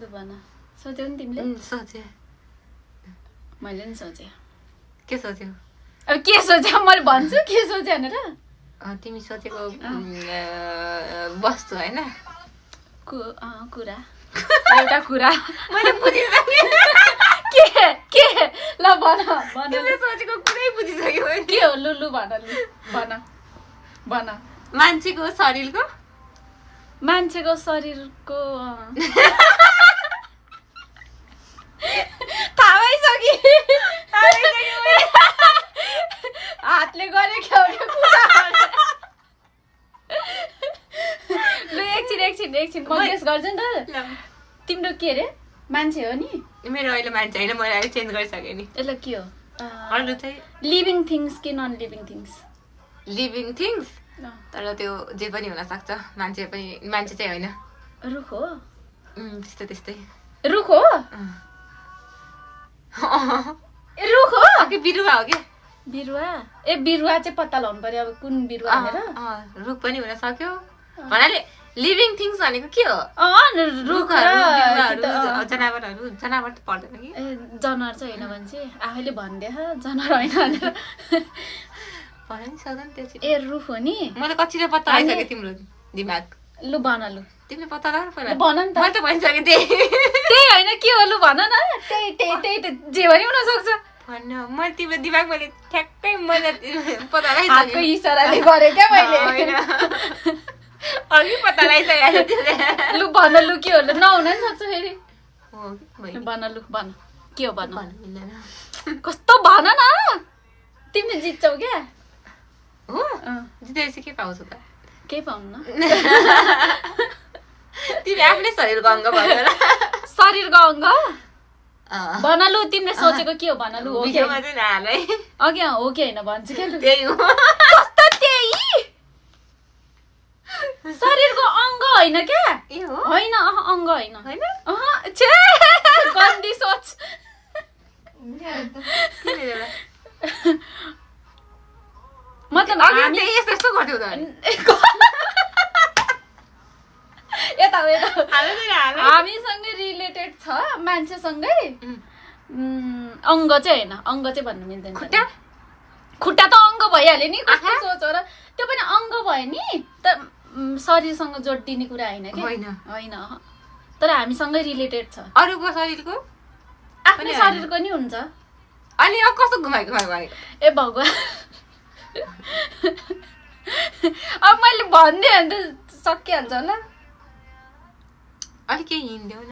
लु भन सोच्यौ नि तिमीले सोचे मैले नि सोचे के सोच्यौ अब के सोचे मैले भन्छु के सोचे भनेर तिमी सोचेको वस्तु हैन कुरा एउटा कुरा मैले बुझिसकेँ के ल भन भन तिमीले सोचेको कुरै बुझिसक्यो के हो लु लु भन लु भन भन मान्छेको शरीरको मान्छेको शरीरको थाहा भइसक्यो हातले गरे खेल्ने कुरा लु एकछिन म गेस गर्छु नि त तिम्रो के अरे मान्छे हो नि मेरो अहिले मान्छे होइन मैले अहिले चेन्ज गरिसकेँ नि यसलाई के हो अरू चाहिँ लिभिङ थिङ्स कि non living things living things तर त्यो जे पनि हुन सक्छ मान्छे चाहिँ होइन रुख हो त्यस्तै रुख हो रुख हो कि बिरुवा हो कि बिरुवा ए बिरुवा चाहिँ पत्ता लाउनु पर्यो अब कुन बिरुवा भनेर रुख पनि हुन सक्यो भन्नाले लिभिङ थिङ्स भनेको के हो रुखहरू जनावरहरू जनावर त पर्दैन कि ए जनावर चाहिँ होइन भने चाहिँ आफैले भनिदिए जनावर होइन भनेर ए रुख हो नि मैले कतिले पत्ता लगाइसकेँ तिम्रो दिमाग लु भन लु तिमीले पत्ता लगाउनु पहिला भन नि त मैले त भनिसकेँ त्यही होइन के हो लु भन न त्यही त जे पनि हुन सक्छ भन्न मैले तिम्रो दिमाग मैले ठ्याक्कै मैले पत्ता लगाइसकेँ हातको इसाराले गरे क्या मैले अघि पत्ता लगाइसकेको तिमीले लु भन लु के हो लु नहुन नि सक्छ फेरि भन लु भन के हो भन कस्तो भन न तिमीले जित्छौ क्या हो जितेपछि के पाउँछौ त केही पाउनु तिमी आफ्नै शरीरको अङ्ग भयो शरीरको अङ्ग भन लु तिमीले सोचेको के हो भन लु हो कि अघि हो कि होइन भन्छु क्या लु कस्तो त्यही शरीरको अङ्ग होइन क्या होइन अङ्ग होइन गन्दी सोच मतलब यस्तो गर्थ्यौ त यता हामीसँगै रिलेटेड छ मान्छेसँगै अङ्ग चाहिँ होइन अङ्ग चाहिँ भन्नु मिल्दैन खुट्टा त अङ्ग भइहाल्यो नि कस्तो सोच हो र त्यो पनि अङ्ग भयो नि त शरीरसँग जोडिदिने कुरा होइन कि होइन तर हामीसँगै रिलेटेड छ अरूको शरीरको आफ्नै शरीरको नि हुन्छ अनि अब कस्तो घुमाइ भनेको ए भगवान् अब मैले भनिदिएँ भने त सकिहाल्छ होला अलिक केही हिँड्देऊ